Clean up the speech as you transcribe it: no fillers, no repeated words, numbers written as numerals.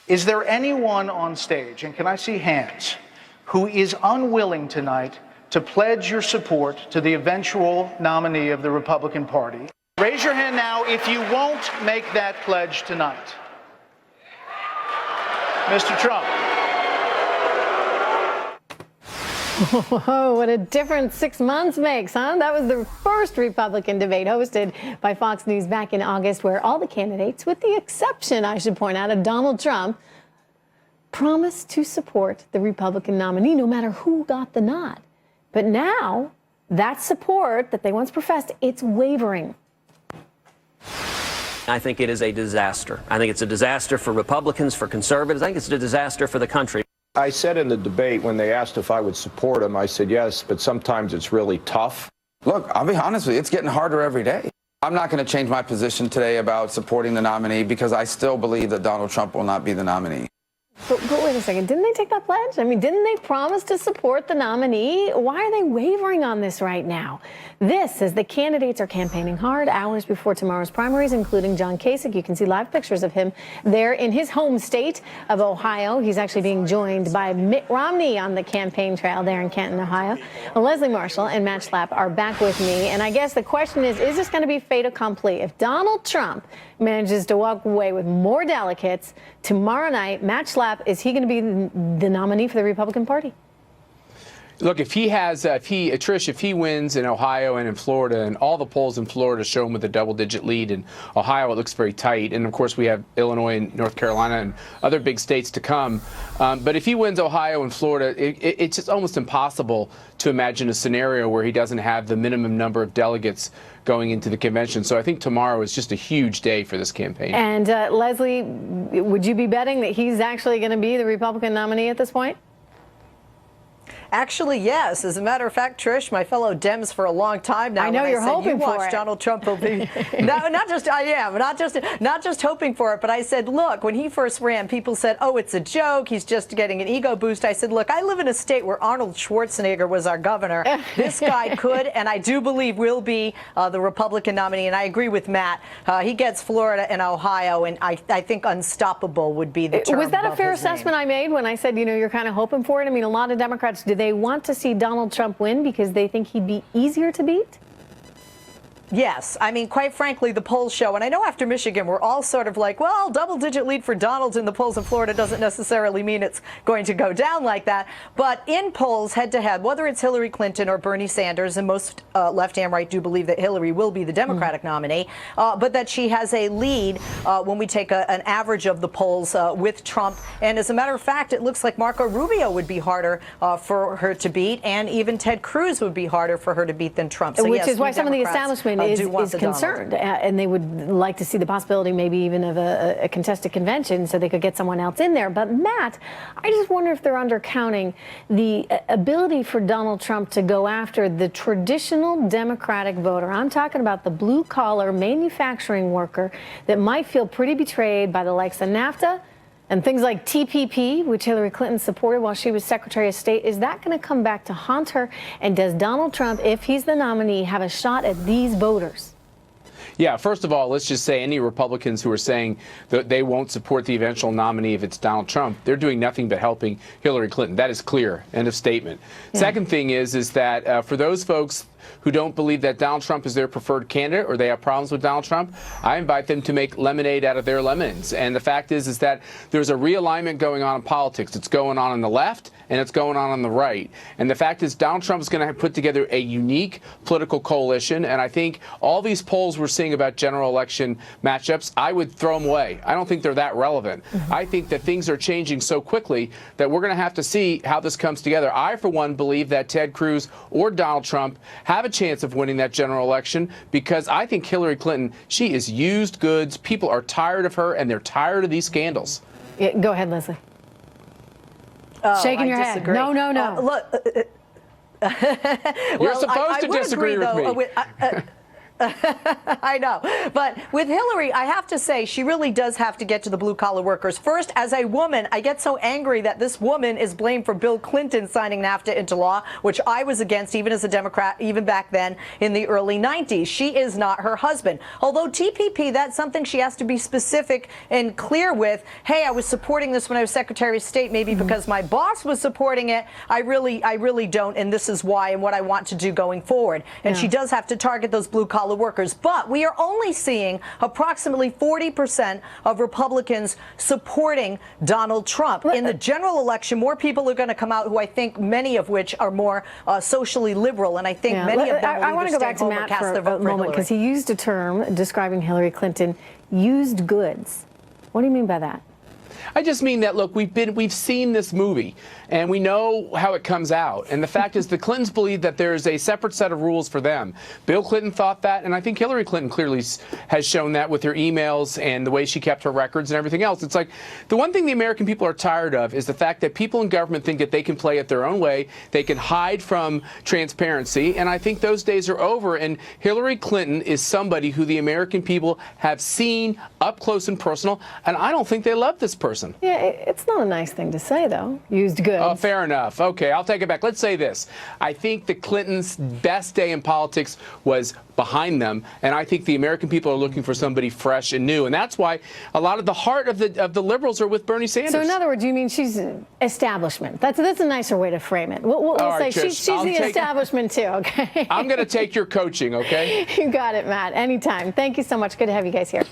Is there anyone on stage, and can I see hands, who is unwilling tonight to pledge your support to the eventual nominee of the Republican Party? Raise your hand now if you won't make that pledge tonight. Mr. Trump. Whoa, what a difference 6 months makes, huh? That was the first Republican debate hosted by Fox News back in August, where all the candidates, with the exception, I should point out, of Donald Trump, promised to support the Republican nominee no matter who got the nod. But now, that support that they once professed, it's wavering. I think it is a disaster. I think it's a disaster for Republicans, for conservatives. I think it's a disaster for the country. I said in the debate when they asked if I would support him, I said yes, but sometimes it's really tough. Look, I'll be honest with you, it's getting harder every day. I'm not going to change my position today about supporting the nominee because I still believe that Donald Trump will not be the nominee. But wait a second, didn't they take that pledge? I mean, didn't they promise to support the nominee? Why are they wavering on this right now? This, as the candidates are campaigning hard hours before tomorrow's primaries, including John Kasich. You can see live pictures of him there in his home state of Ohio. He's actually being joined by Mitt Romney on the campaign trail there in Canton, Ohio. Leslie Marshall and Matt Schlapp are back with me. And I guess the question is this going to be fait accompli? If Donald Trump manages to walk away with more delegates tomorrow night, Matt Schlapp, is he going to be the nominee for the Republican Party? Look, if he wins in Ohio and in Florida, and all the polls in Florida show him with a double-digit lead, in Ohio it looks very tight, and of course we have Illinois and North Carolina and other big states to come. But if he wins Ohio and Florida, it's just almost impossible to imagine a scenario where he doesn't have the minimum number of delegates going into the convention. So I think tomorrow is just a huge day for this campaign. And Leslie, would you be betting that he's actually going to be the Republican nominee at this point? Actually, yes. As a matter of fact, Trish, my fellow Dems for a long time now. I know you're hoping for it. Donald Trump will be. No, not just hoping for it, but I said, look, when he first ran, people said, oh, it's a joke. He's just getting an ego boost. I said, look, I live in a state where Arnold Schwarzenegger was our governor. This guy could, and I do believe will be the Republican nominee. And I agree with Matt. He gets Florida and Ohio, and I think unstoppable would be the term. Was that a fair assessment I made when I said, you know, you're kind of hoping for it? I mean, a lot of Democrats, do they want to see Donald Trump win because they think he'd be easier to beat? Yes. I mean, quite frankly, the polls show, and I know after Michigan, we're all sort of like, well, double-digit lead for Donald in the polls in Florida doesn't necessarily mean it's going to go down like that. But in polls, head-to-head, whether it's Hillary Clinton or Bernie Sanders, and most left and right do believe that Hillary will be the Democratic nominee, but that she has a lead when we take an average of the polls with Trump. And as a matter of fact, it looks like Marco Rubio would be harder for her to beat, and even Ted Cruz would be harder for her to beat than Trump. So, which yes, is why some of the establishment is concerned, and they would like to see the possibility maybe even of a contested convention so they could get someone else in there. But Matt, I just wonder if they're undercounting the ability for Donald Trump to go after the traditional Democratic voter. I'm talking about the blue-collar manufacturing worker that might feel pretty betrayed by the likes of NAFTA and things like TPP, which Hillary Clinton supported while she was Secretary of State. Is that going to come back to haunt her? And does Donald Trump, if he's the nominee, have a shot at these voters? Yeah, first of all, let's just say any Republicans who are saying that they won't support the eventual nominee if it's Donald Trump, they're doing nothing but helping Hillary Clinton. That is clear. End of statement. Yeah. Second thing is that for those folks who don't believe that Donald Trump is their preferred candidate or they have problems with Donald Trump, I invite them to make lemonade out of their lemons. And the fact is that there's a realignment going on in politics. It's going on the left and it's going on the right. And the fact is Donald Trump is going to put together a unique political coalition. And I think all these polls we're seeing about general election matchups, I would throw them away. I don't think they're that relevant. I think that things are changing so quickly that we're going to have to see how this comes together. I, for one, believe that Ted Cruz or Donald Trump have a chance of winning that general election because I think Hillary Clinton, she is used goods. People are tired of her and they're tired of these scandals. Yeah, go ahead, Leslie. Shaking your head. No. Look, you're supposed to disagree with me. I know. But with Hillary, I have to say, she really does have to get to the blue-collar workers. First, as a woman, I get so angry that this woman is blamed for Bill Clinton signing NAFTA into law, which I was against even as a Democrat, even back then in the early 90s. She is not her husband. Although TPP, that's something she has to be specific and clear with. Hey, I was supporting this when I was Secretary of State, maybe because my boss was supporting it. I really don't, and this is why and what I want to do going forward. And she does have to target those blue-collar workers. But we are only seeing approximately 40% of Republicans supporting Donald Trump. In the general election, more people are going to come out who I think many of which are more socially liberal, and I think many of them will I want to go back to Matt for a moment because he used a term describing Hillary Clinton, used goods. What do you mean by that? I just mean that, look, we've seen this movie, and we know how it comes out. And the fact is the Clintons believe that there's a separate set of rules for them. Bill Clinton thought that, and I think Hillary Clinton clearly has shown that with her emails and the way she kept her records and everything else. It's like the one thing the American people are tired of is the fact that people in government think that they can play it their own way, they can hide from transparency, and I think those days are over. And Hillary Clinton is somebody who the American people have seen up close and personal, and I don't think they love this person. Yeah, it's not a nice thing to say, though. Used goods. Oh, fair enough. Okay, I'll take it back. Let's say this. I think the Clintons' best day in politics was behind them, and I think the American people are looking for somebody fresh and new, and that's why a lot of the heart of the liberals are with Bernie Sanders. So in other words, you mean she's establishment. That's a nicer way to frame it. We'll right, say she's the establishment too, okay? I'm going to take your coaching, okay? You got it, Matt. Anytime. Thank you so much. Good to have you guys here.